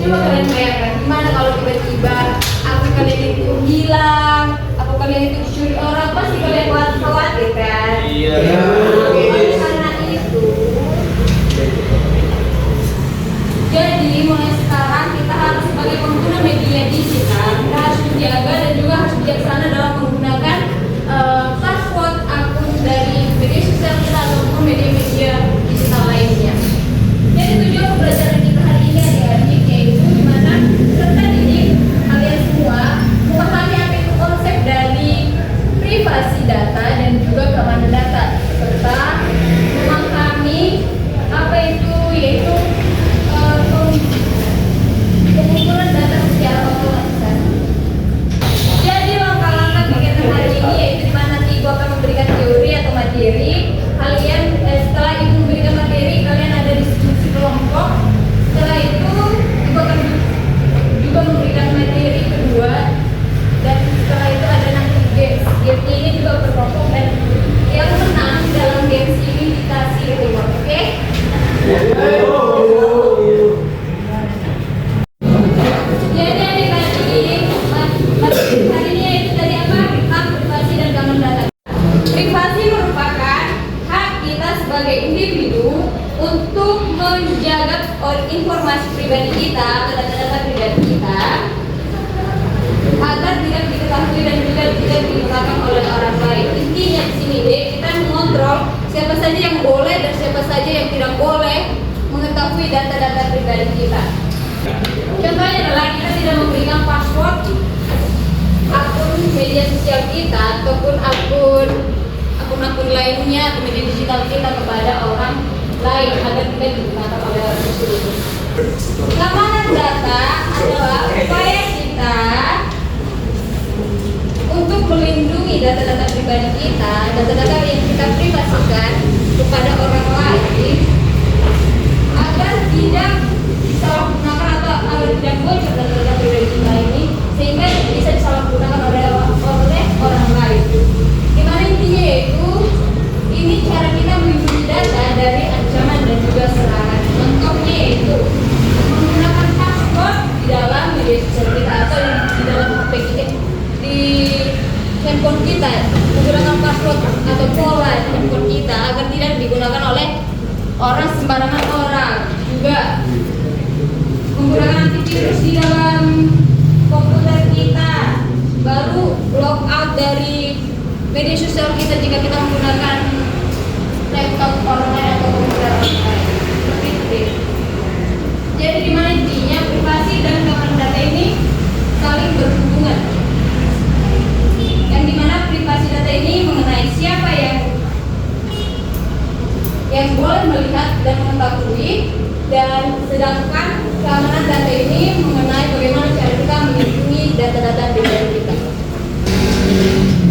Coba kalian bayangkan gimana kalau tiba-tiba aku kalian itu hilang, aku kalian itu dicuri orang, pasti kalian khawatir kan? Iya. Karena itu, jadi mulai sekarang kita harus sebagai pengguna media digital, kita harus menjaga dan juga harus bijaksana dalam menggunakan password akun dari media sosial kita ataupun media-media digital lainnya. Jadi tujuan pembelajaran kita hari ini adik-adik yaitu dimana serta didik kalian semua memahami apa itu konsep dari privasi data dan juga keamanan data serta memahami apa itu yaitu pengumpulan data secara otomatis. Jadi langkah-langkah kegiatan hari ini yaitu dimana nanti ibu akan memberikan teori atau materi. Kalian setelah ibu memberikan materi, kalian ada diskusi kelompok. Setelah itu ibu akan juga memberikan materi kedua. Dan setelah itu ada nanti games. Games ini juga berkelompok dan yang menang dalam games ini dikasih reward. Oke? Jadi adik-adik, hari ini itu tadi apa? Hak privasi dan keamanan data. Privasi merupakan hak kita sebagai individu untuk menjaga informasi pribadi kita atau data-data pribadi kita agar tidak diketahui dan juga tidak digunakan oleh orang lain. Intinya di sini deh kita mengontrol siapa saja yang boleh dan siapa saja yang tidak boleh mengetahui data-data pribadi kita. Contohnya adalah kita tidak memberikan password akun media sosial kita ataupun akun lainnya atau media digital kita kepada orang lain agar tidak digunakan oleh orang tersebut. Keamanan data adalah upaya kita untuk melindungi data-data pribadi kita, data-data yang kita privasikan kepada orang lain agar tidak disalahgunakan atau agar tidak bocor data-data pribadi kita ini sehingga bisa disalahgunakan oleh orang lain. Dimana intinya yaitu ini cara kita melindungi data dari ancaman dan juga serangan. Contohnya yaitu menggunakan password di dalam media sosial kita atau di dalam HP kita, di handphone kita, menggunakan password atau pola handphone kita agar tidak digunakan oleh orang sembarangan orang. Juga menggunakan antivirus di dalam komputer kita, baru logout dari media sosial kita jika kita menggunakan laptop orang lain atau komputer orang lain. Seperti itu. Jadi dimana intinya privasi dan keamanan data ini saling berhubungan. Yang dimana privasi data ini mengenai siapa yang boleh melihat dan mengetahui, dan sedangkan keamanan data ini mengenai bagaimana cara kita melindungi data-data pribadi kita.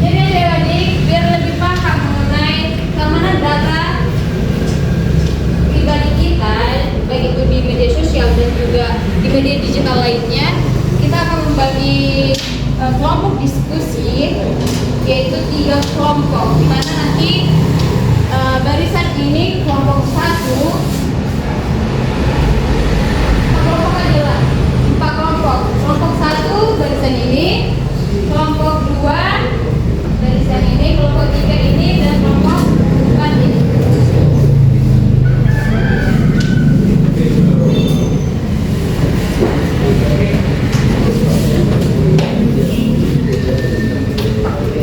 Jadi adik-adik biar lebih paham mengenai keamanan data pribadi kita, baik itu di media sosial dan juga di media digital lainnya, kita akan membagi kelompok diskusi yaitu 3 kelompok, di mana nanti barisan ini kelompok 1 adalah 4 kelompok. Kelompok 1 barisan ini, kelompok 2 barisan ini, kelompok 3 ini, dan kelompok 4 ini.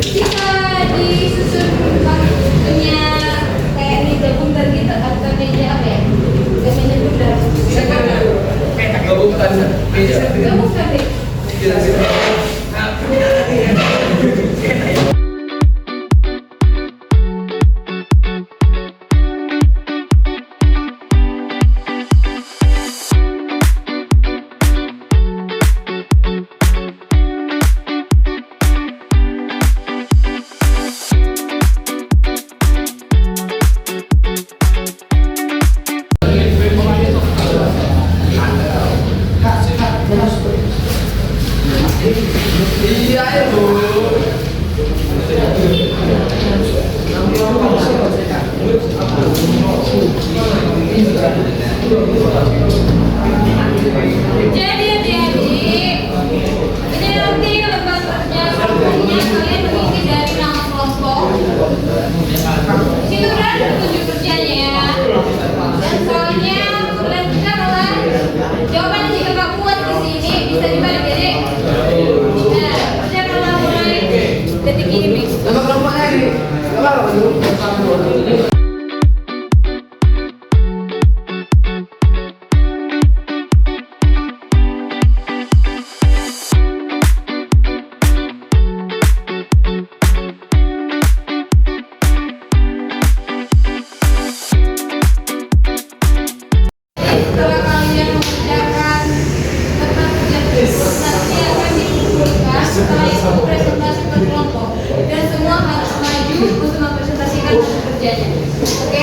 Jika disusun bentuknya kayak meja bundar gitu atau meja Jadi adik-adik, ini nanti lembar kerja sabtunya kalian mengisi dari nama kelompok. Di situ kan petunjuk kerjanya ya. Dan soalnya kebetulan jawaban jika nggak kuat di sini bisa dibalik jadi. Nah, kerja kalau mulai detik ini nih. Nama kelompoknya ini. Apa dulu? Setelah kalian mengerjakan tentang kerja tersebut, nanti akan dikumpulkan. Setelah itu presentasi per kelompok dan semua harus maju untuk mempresentasikan hasil kerjanya. Oke?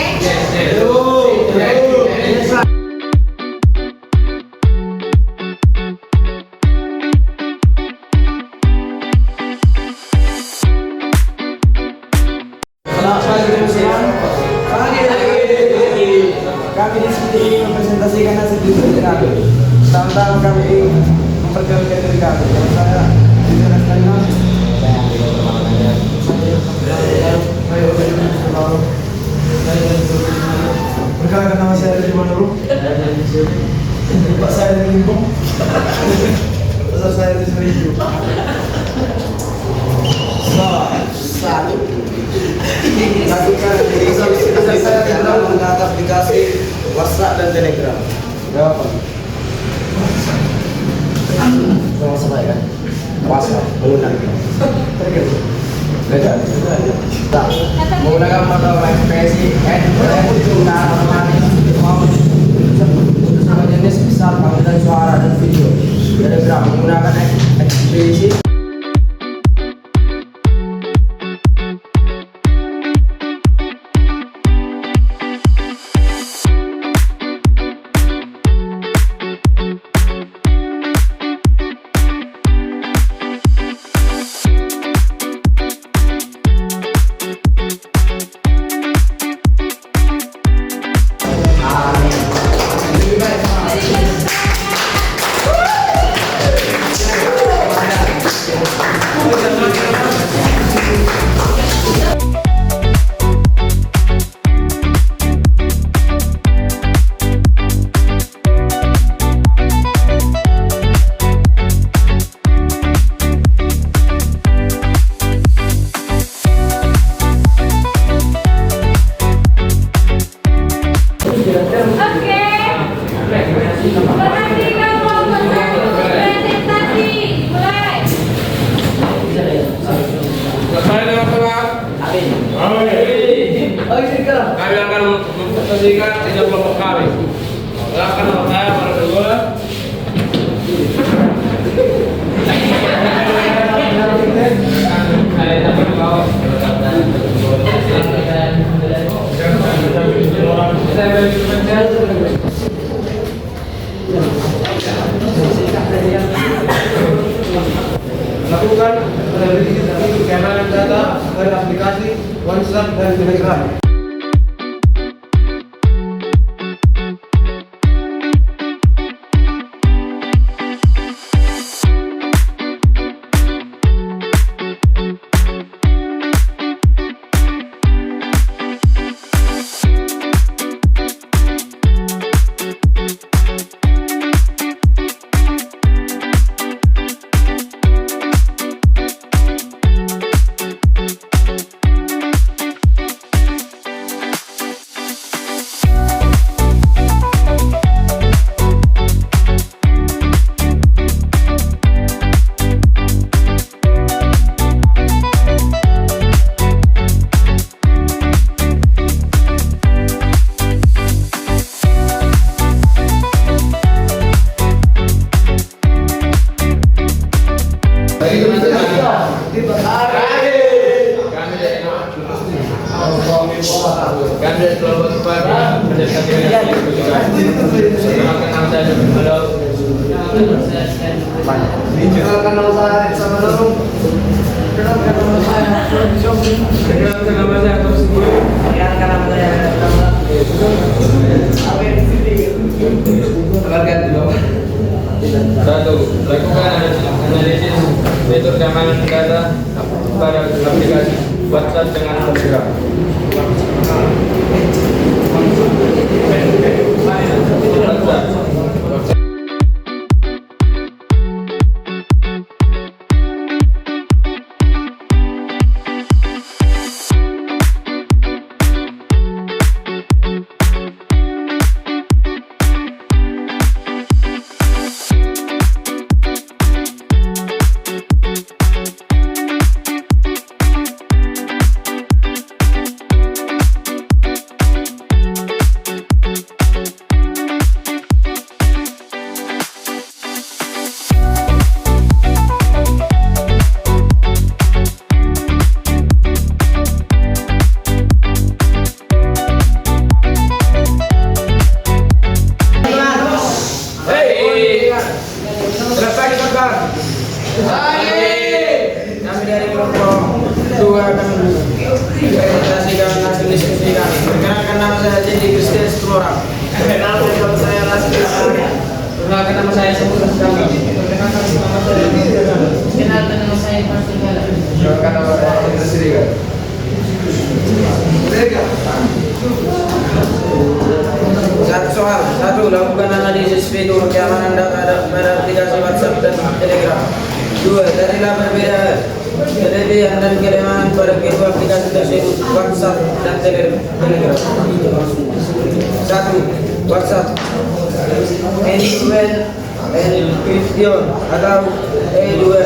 Kami di sini mempresentasikan hasil kerja kami. Pertama kami memperkenalkan diri kami. Saya dijelaskannya. Perkenalkan nama saya dari mana dulu? Pak saya dari Limbong. Besar saya dari Seribu. Satu. Lakukan saya dalam menggunakan aplikasi WhatsApp dan Telegram. Berapa? WhatsApp ya kan? WhatsApp menggunakan Telegram. Beda. Tak. Menggunakan protokol MPSI, sama jenis besar panggilan suara dan video. Telegram menggunakan ekspedisi. Kami akan mempresentasikan tiga kelompok kami. Silakan nama saya para kedua. Lakukan analisis keamanan data dari aplikasi WhatsApp dan Telegram. Kami dari kelompok kepada Dikenalkan nama saya sama dulu. Kenalkan nama saya. Kenalkan nama saya. Kenalkan nama saya. keamanan data pada aplikasi WhatsApp dengan Telegram. Selesai terbang. Kami dari kelompok 2 akan presentasikan hasil diskusi kami. Perkenalkan nama saya Jadi Christian Explora. Perkenalkan nama saya Lasri. Perkenalkan nama saya Samuel Asdama. Perkenalkan nama saya Kenalkan nama saya Pastor Gala. Perkenalkan nama saya Indra Siriga. Satu soal, lakukan analisis fitur keamanan data pada aplikasi WhatsApp dan Telegram. 2. Carilah kelebihan dan kelemahan pada kedua aplikasi tersebut, WhatsApp dan Telegram. 1. WhatsApp end-to-end encryption atau E2.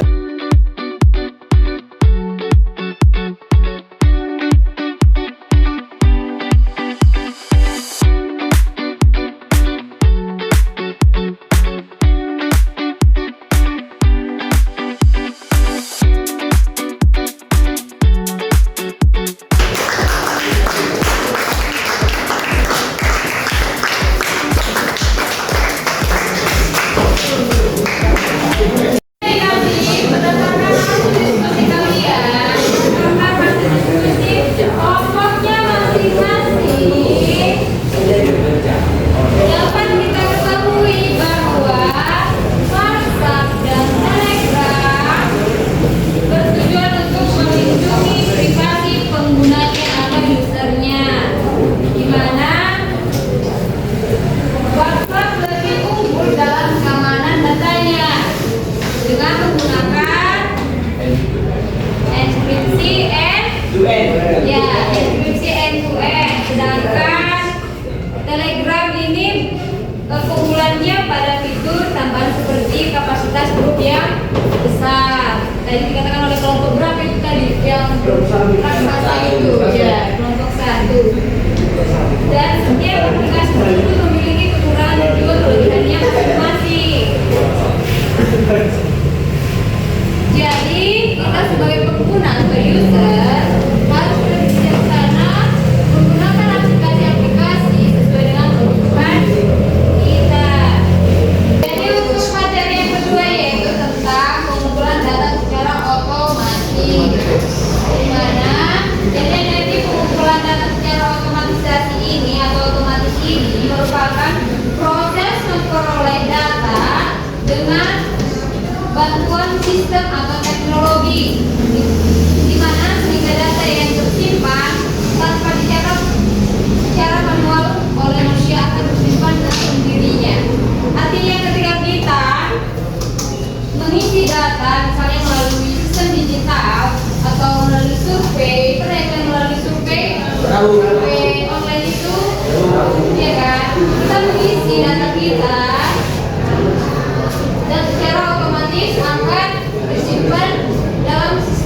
Keunggulannya pada fitur tambahan seperti kapasitas grup yang besar. Tadi dikatakan oleh kelompok berapa itu tadi yang raksasa itu, ya kelompok 1. Dan setiap aplikasi tersebut memiliki kekurangan dan juga kelebihannya masing-masing. Jadi kita sebagai pengguna atau user harus berbijaksana menggunakan aplikasi-aplikasi sesuai dengan kebutuhan kita. Jadi untuk materi yang kedua yaitu tentang pengumpulan data secara otomatis. Di mana jadi nanti pengumpulan data secara otomatisasi ini atau otomatis ini merupakan proses memperoleh data dengan bantuan sistem atau teknologi, di mana sehingga data yang tersimpan tanpa dicatat secara manual oleh manusia akan tersimpan dengan sendirinya. Artinya ketika kita mengisi data misalnya melalui sistem digital atau melalui survei, pernah melalui survei online itu, ya kan? Kita mengisi data kita dan secara otomatis akan tersimpan dalam sistem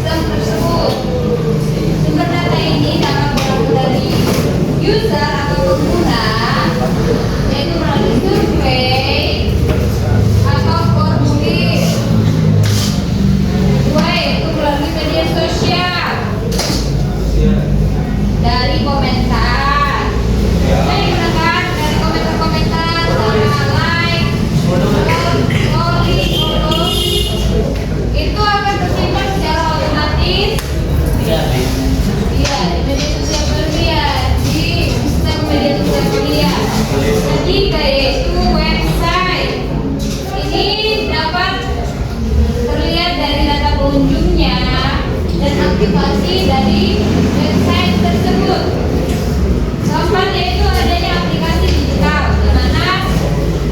aktivasi dari website tersebut. Keempat yaitu adanya aplikasi digital, di mana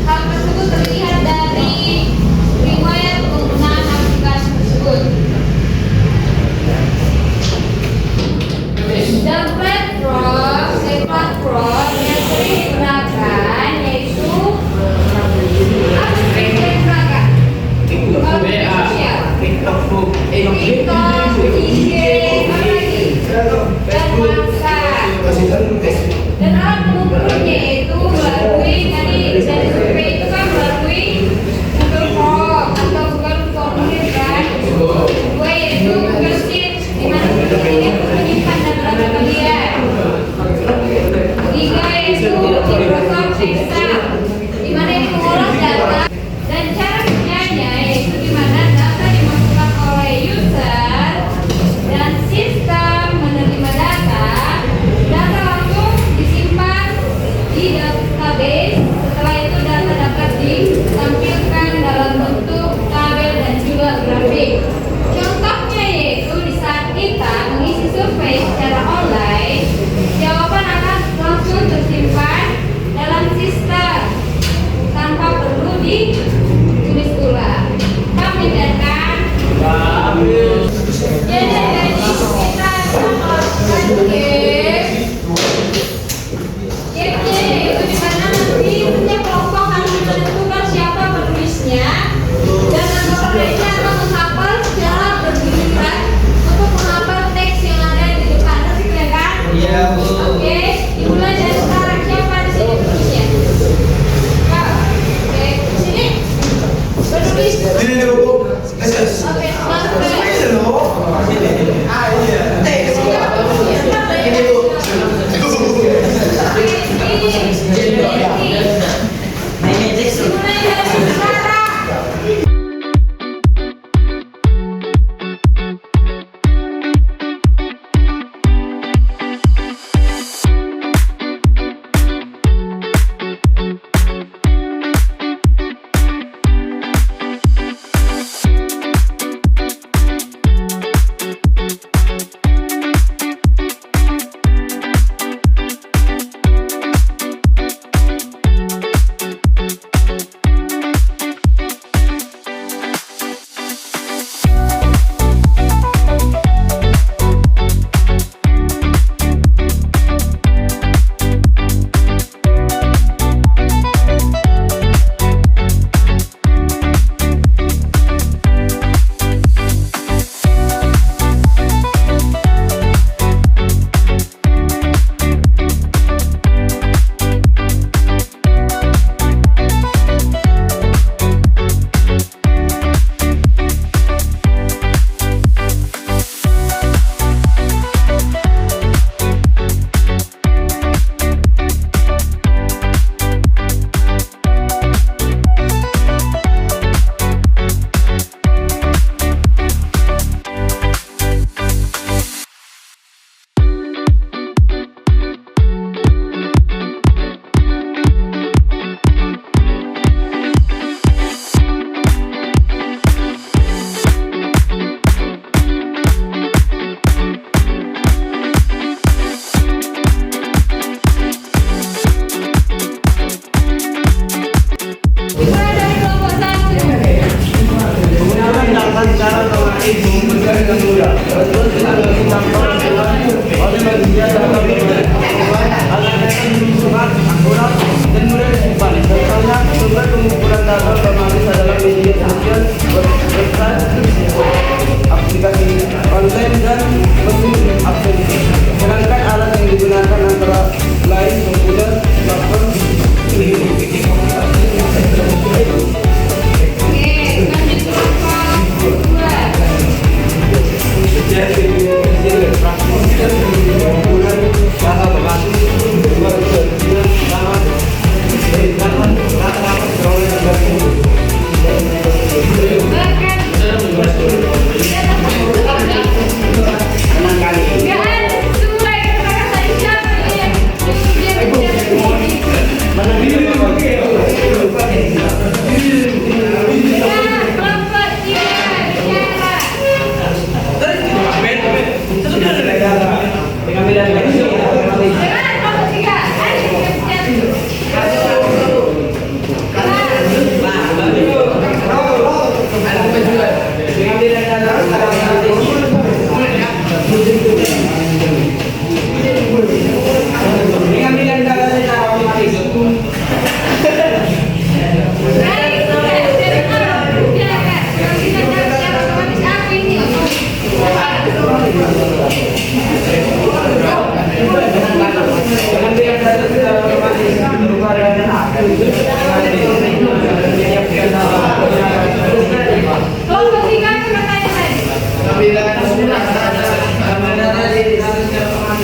hal tersebut terlihat dari riwayat penggunaan aplikasi tersebut. Dan platform yang sering digunakan yaitu apa sering digunakan? Kalau media sosial, TikTok, IG, apa lagi? Dan WhatsApp.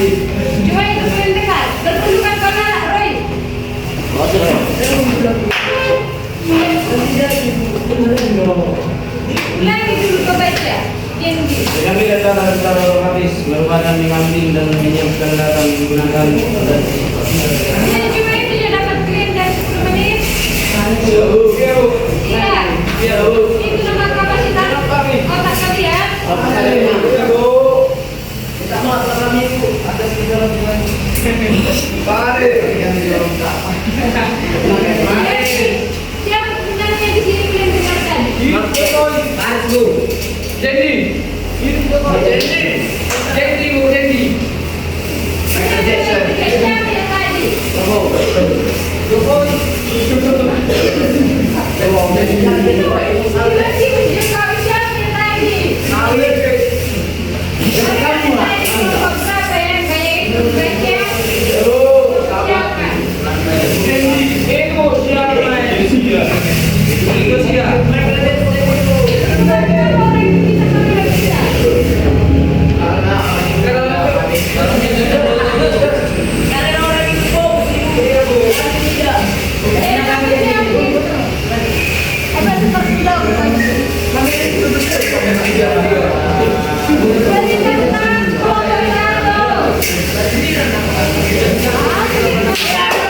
Cuma itu paling dekat. Bertundukan pada Roy. Lagi dulu ke baca. Tinggi. Kami datang secara otomatis merupakan mengambil dan menyiapkan datang menggunakan Jadi cuma itu dia dapat klien dari 10 menit. Iya. Itu nama kapasitas otak kami ya. Siapa sebenarnya di sini klien dengarkan? Jadi, Siapa yang tadi? Tiba-tiba dia kau siapa yang tadi? Berapa yang kayak itu baca? Siapa?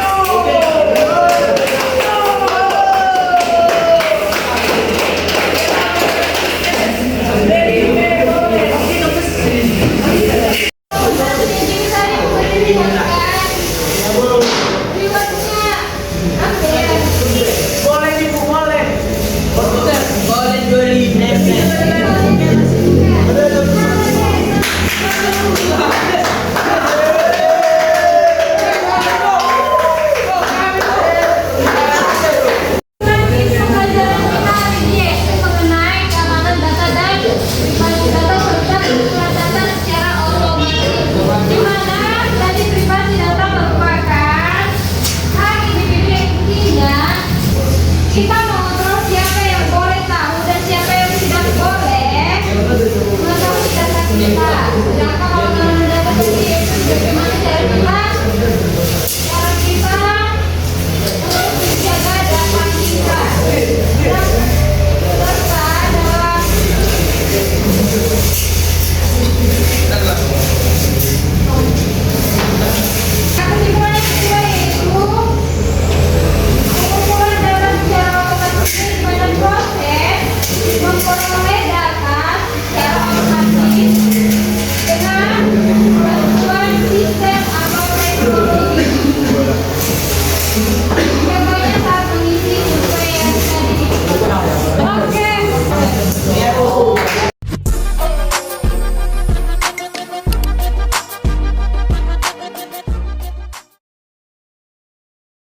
Kita